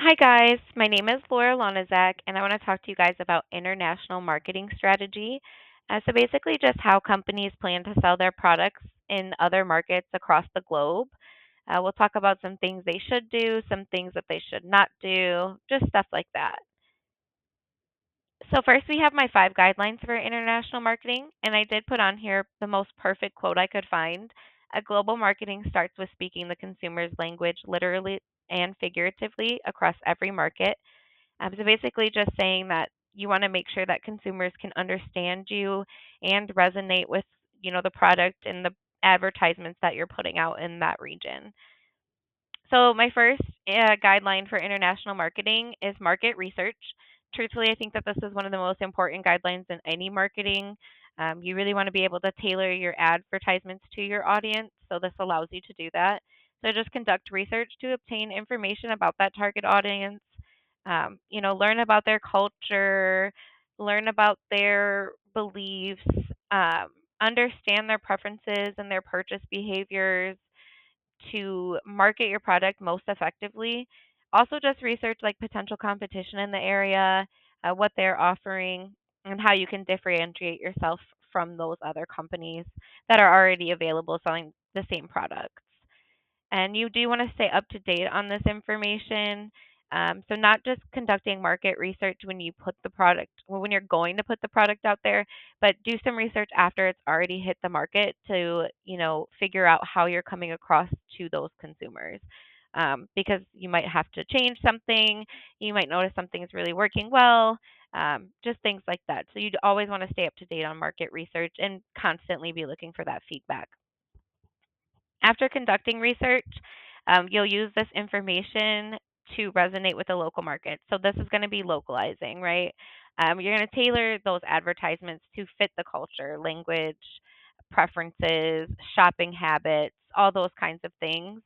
Hi, guys. My name is Laura Lonazak, and I want to talk to you guys about international marketing strategy. So, basically, just how companies plan to sell their products in other markets across the globe. We'll talk about some things they should do, some things that they should not do, just stuff like that. So, first, we have my 5 guidelines for international marketing, and I did put on here the most perfect quote I could find. A global marketing starts with speaking the consumer's language literally and figuratively across every market. So basically, just saying that you want to make sure that consumers can understand you and resonate with, the product and the advertisements that you're putting out in that region. So my first guideline for international marketing is market research. Truthfully, I think that this is one of the most important guidelines in any marketing. You really want to be able to tailor your advertisements to your audience, so this allows you to do that. So just conduct research to obtain information about that target audience. Learn about their culture, learn about their beliefs, um, understand their preferences and their purchase behaviors to market your product most effectively. Also, just research like potential competition in the area, what they're offering, and how you can differentiate yourself from those other companies that are already available selling the same products. And you do want to stay up to date on this information. So not just conducting market research when you put the product, well, when you're going to put the product out there, but do some research after it's already hit the market to, figure out how you're coming across to those consumers. Because you might have to change something, you might notice something is really working well, just things like that. So you'd always want to stay up to date on market research and constantly be looking for that feedback. After conducting research, you'll use this information to resonate with the local market. So this is going to be localizing, right? You're going to tailor those advertisements to fit the culture, language, preferences, shopping habits, all those kinds of things.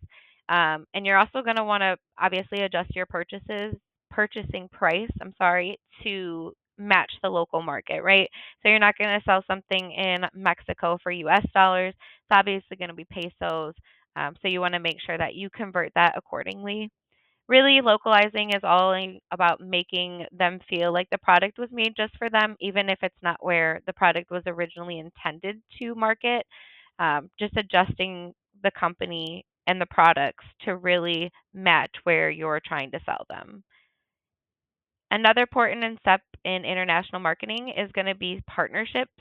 And you're also going to want to obviously adjust your purchasing price, to match the local market, right? So you're not going to sell something in Mexico for US dollars. It's obviously going to be pesos. So you want to make sure that you convert that accordingly. Really, localizing is all about making them feel like the product was made just for them, even if it's not where the product was originally intended to market. Just adjusting the company and the products to really match where you're trying to sell them. Another important step in international marketing is going to be partnerships.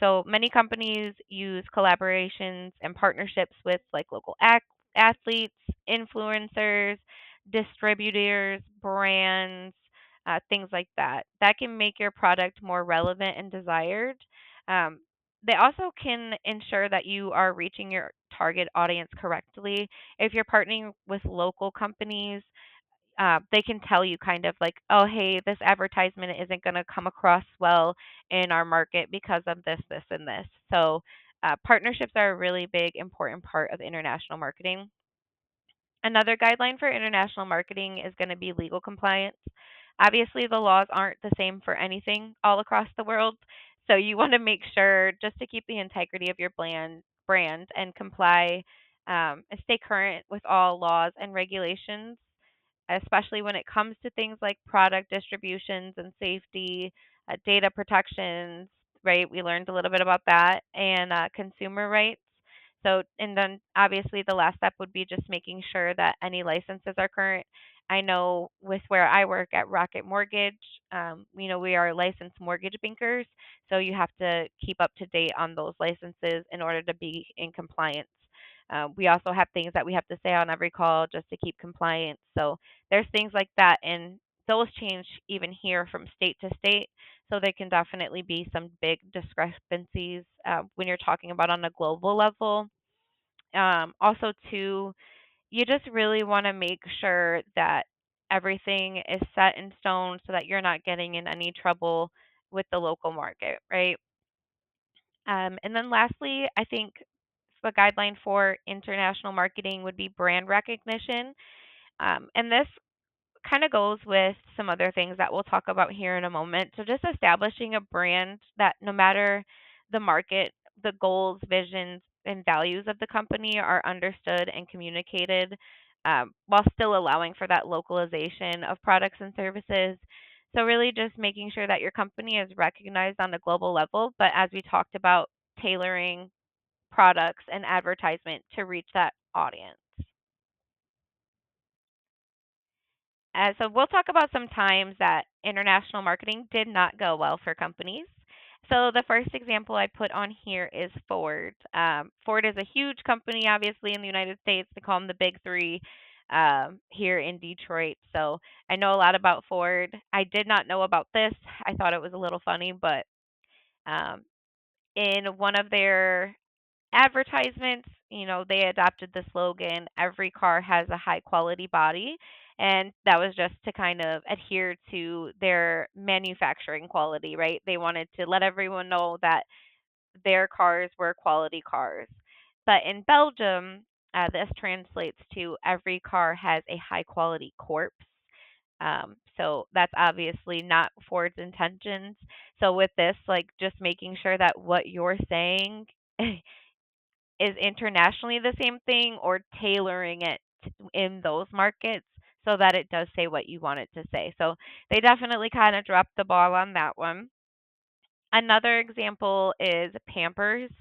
So many companies use collaborations and partnerships with like local athletes, influencers, distributors, brands, things like that. That can make your product more relevant and desired. Um, they also can ensure that you are reaching your target audience correctly. If you're partnering with local companies, they can tell you kind of like, oh, hey, this advertisement isn't going to come across well in our market because of this, this, and this. So, partnerships are a really big, important part of international marketing. Another guideline for international marketing is going to be legal compliance. Obviously, the laws aren't the same for anything all across the world, so you want to make sure just to keep the integrity of your brand and comply and stay current with all laws and regulations, especially when it comes to things like product distributions and safety, data protections, right? We learned a little bit about that, and consumer rights. So, and then obviously the last step would be just making sure that any licenses are current. I know with where I work at Rocket Mortgage, we are licensed mortgage bankers, so you have to keep up to date on those licenses in order to be in compliance. We also have things that we have to say on every call just to keep compliant. So there's things like that, and those change even here from state to state. So there can definitely be some big discrepancies when you're talking about on a global level. Also, too, you just really want to make sure that everything is set in stone so that you're not getting in any trouble with the local market, right? And then lastly, I think the guideline for international marketing would be brand recognition. And this kind of goes with some other things that we'll talk about here in a moment. So just establishing a brand that no matter the market, the goals, visions, and values of the company are understood and communicated. while still allowing for that localization of products and services. So, really, just making sure that your company is recognized on a global level, but as we talked about, tailoring products and advertisement to reach that audience. So we'll talk about some times that international marketing did not go well for companies. So the first example I put on here is Ford. Ford is a huge company, obviously, in the United States. They call them the Big Three here in Detroit. So I know a lot about Ford. I did not know about this. I thought it was a little funny, but um, in one of their advertisements, they adopted the slogan, every car has a high quality body. And that was just to kind of adhere to their manufacturing quality, right? They wanted to let everyone know that their cars were quality cars. But in Belgium, this translates to every car has a high quality corpse. So that's obviously not Ford's intentions. So with this, like just making sure that what you're saying is internationally the same thing or tailoring it in those markets so that it does say what you want it to say. So they definitely kind of dropped the ball on that one. Another example is Pampers.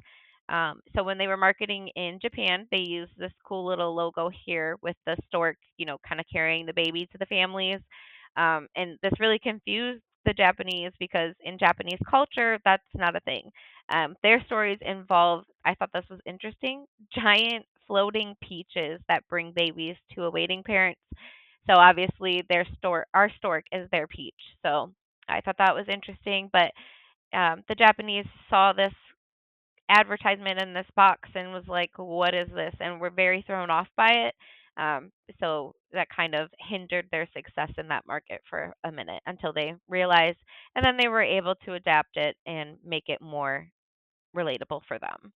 So when they were marketing in Japan, they used this cool little logo here with the stork, kind of carrying the baby to the families. And this really confused the Japanese because in Japanese culture, that's not a thing. Their stories involve, I thought this was interesting, giant floating peaches that bring babies to awaiting parents. So obviously, our stork is their peach. So I thought that was interesting, but the Japanese saw this advertisement in this box and was like, "What is this?" and were very thrown off by it. So that kind of hindered their success in that market for a minute until they realized, and then they were able to adapt it and make it more relatable for them.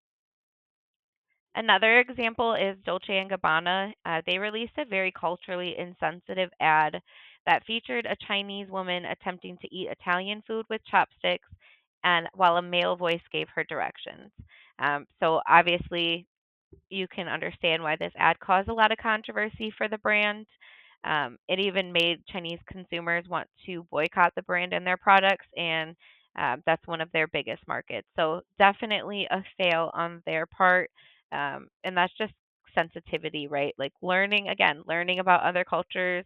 Another example is Dolce& and Gabbana. They released a very culturally insensitive ad that featured a Chinese woman attempting to eat Italian food with chopsticks, and while a male voice gave her directions. So obviously, you can understand why this ad caused a lot of controversy for the brand. It even made Chinese consumers want to boycott the brand and their products, and that's one of their biggest markets. So definitely a fail on their part, and that's just sensitivity, right? Like learning about other cultures,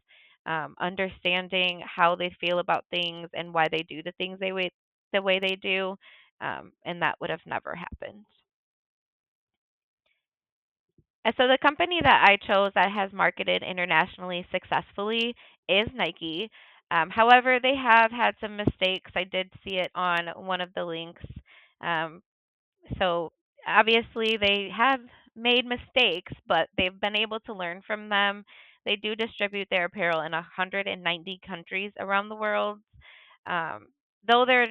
understanding how they feel about things and why they do the way they do, and that would have never happened. And so the company that I chose that has marketed internationally successfully is Nike. However, they have had some mistakes. I did see it on one of the links. Um, so obviously they have made mistakes, but they've been able to learn from them. They do distribute their apparel in 190 countries around the world. Um, though their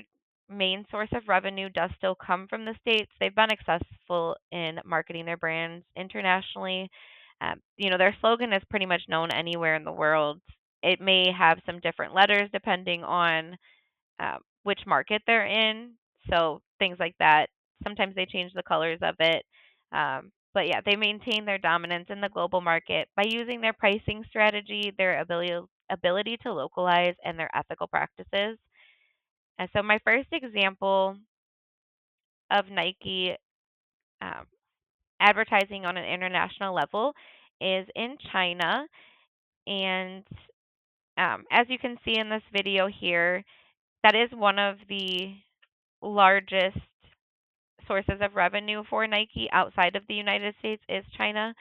main source of revenue does still come from the States, they've been successful in marketing their brands internationally. Their slogan is pretty much known anywhere in the world. It may have some different letters depending on which market they're in. So things like that. Sometimes they change the colors of it. But yeah, they maintain their dominance in the global market by using their pricing strategy, their ability to localize, and their ethical practices. And so my first example of Nike um, advertising on an international level is in China. And as you can see in this video here, that is one of the largest sources of revenue for Nike outside of the United States is China.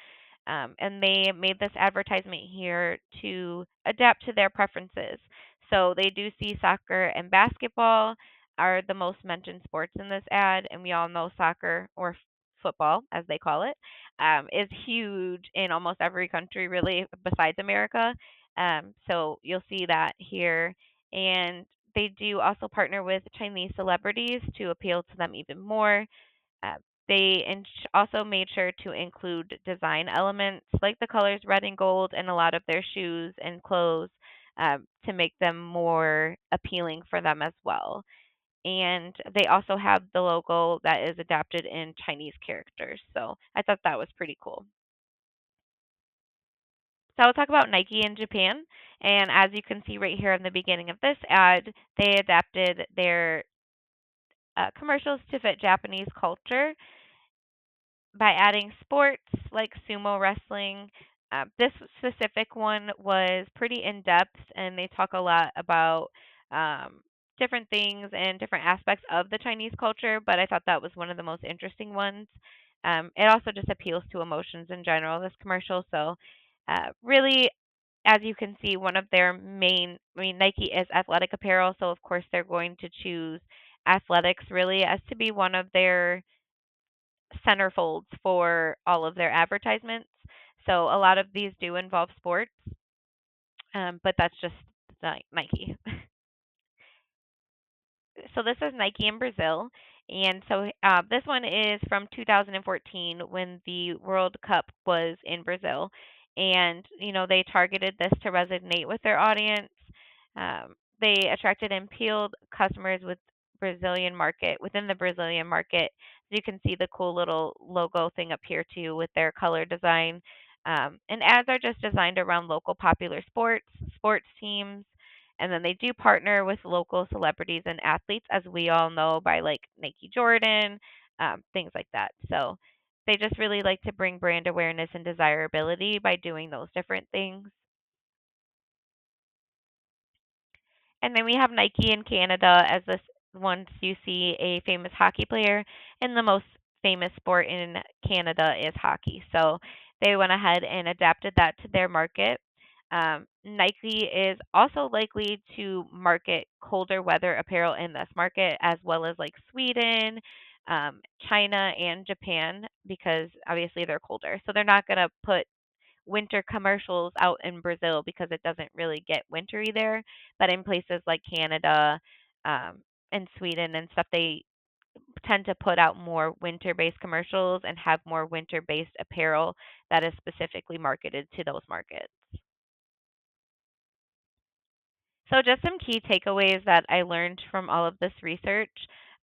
And they made this advertisement here to adapt to their preferences. So they do see soccer and basketball are the most mentioned sports in this ad, and we all know soccer or football, as they call it, is huge in almost every country, really, besides America. So you'll see that here, and they do also partner with Chinese celebrities to appeal to them even more. uh, also made sure to include design elements like the colors red and gold in a lot of their shoes and clothes, to make them more appealing for them as well. And they also have the logo that is adapted in Chinese characters. So I thought that was pretty cool. So I'll talk about Nike in Japan. And as you can see right here in the beginning of this ad, they adapted their commercials to fit Japanese culture by adding sports like sumo wrestling. This specific one was pretty in depth, and they talk a lot about um, different things and different aspects of the Chinese culture. But I thought that was one of the most interesting ones. It also just appeals to emotions in general. This commercial, so really, as you can see, one of their main, I mean, Nike is athletic apparel, so of course they're going to choose athletics really as to be one of their centerfolds for all of their advertisements. So a lot of these do involve sports, but that's just Nike. So this is Nike in Brazil, and so this one is from 2014 when the World Cup was in Brazil, and they targeted this to resonate with their audience. They attracted and appealed customers with Brazilian market within the Brazilian market. So you can see the cool little logo thing up here too with their color design. And ads are just designed around local popular sports teams, and then they do partner with local celebrities and athletes, as we all know, by like Nike Jordan, things like that. So they just really like to bring brand awareness and desirability by doing those different things. And then we have Nike in Canada as this once you see a famous hockey player, and the most famous sport in Canada is hockey. So they went ahead and adapted that to their market. Nike is also likely to market colder weather apparel in this market, as well as like Sweden, China, and Japan, because obviously they're colder. So they're not going to put winter commercials out in Brazil because it doesn't really get wintry there. But in places like Canada, um, and Sweden and stuff, they tend to put out more winter based commercials and have more winter based apparel that is specifically marketed to those markets. So, just some key takeaways that I learned from all of this research.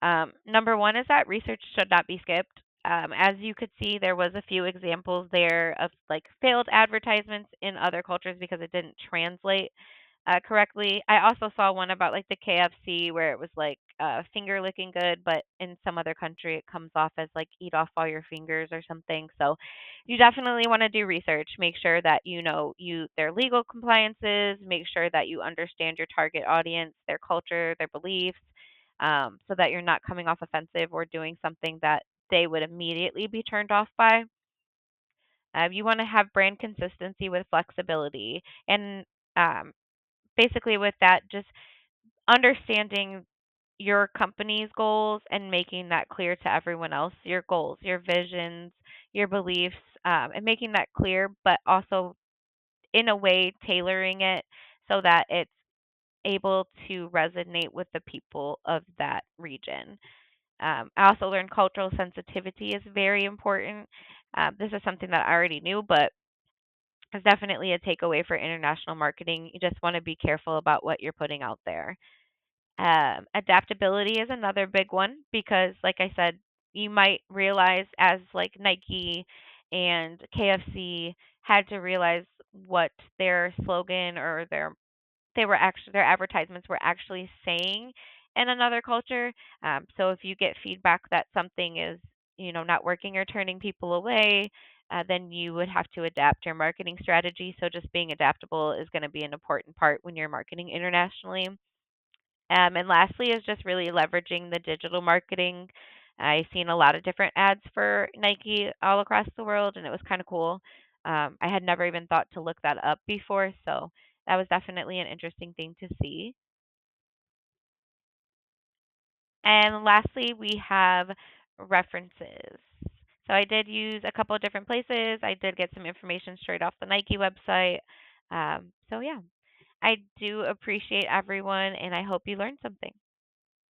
Number one is that research should not be skipped. As you could see, there was a few examples there of like failed advertisements in other cultures because it didn't translate correctly. I also saw one about like the KFC where it was like finger licking good, but in some other country it comes off as like eat off all your fingers or something. So you definitely want to do research. Make sure that you know their legal compliances. Make sure that you understand your target audience, their culture, their beliefs, so that you're not coming off offensive or doing something that they would immediately be turned off by. You want to have brand consistency with flexibility and um, basically with that, just understanding your company's goals and making that clear to everyone else, your goals, your visions, your beliefs, and making that clear, but also in a way tailoring it so that it's able to resonate with the people of that region. I also learned cultural sensitivity is very important. This is something that I already knew, but it's definitely a takeaway for international marketing. You just want to be careful about what you're putting out there. Adaptability is another big one because, like I said, you might realize as like Nike and KFC had to realize what their slogan or their advertisements were actually saying in another culture. So if you get feedback that something is not working or turning people away, then you would have to adapt your marketing strategy. So just being adaptable is going to be an important part when you're marketing internationally. And lastly is just really leveraging the digital marketing. I've seen a lot of different ads for Nike all across the world, and it was kind of cool. I had never even thought to look that up before, so that was definitely an interesting thing to see. And lastly, we have references. So I did use a couple of different places. I did get some information straight off the Nike website. So yeah, I do appreciate everyone, and I hope you learned something.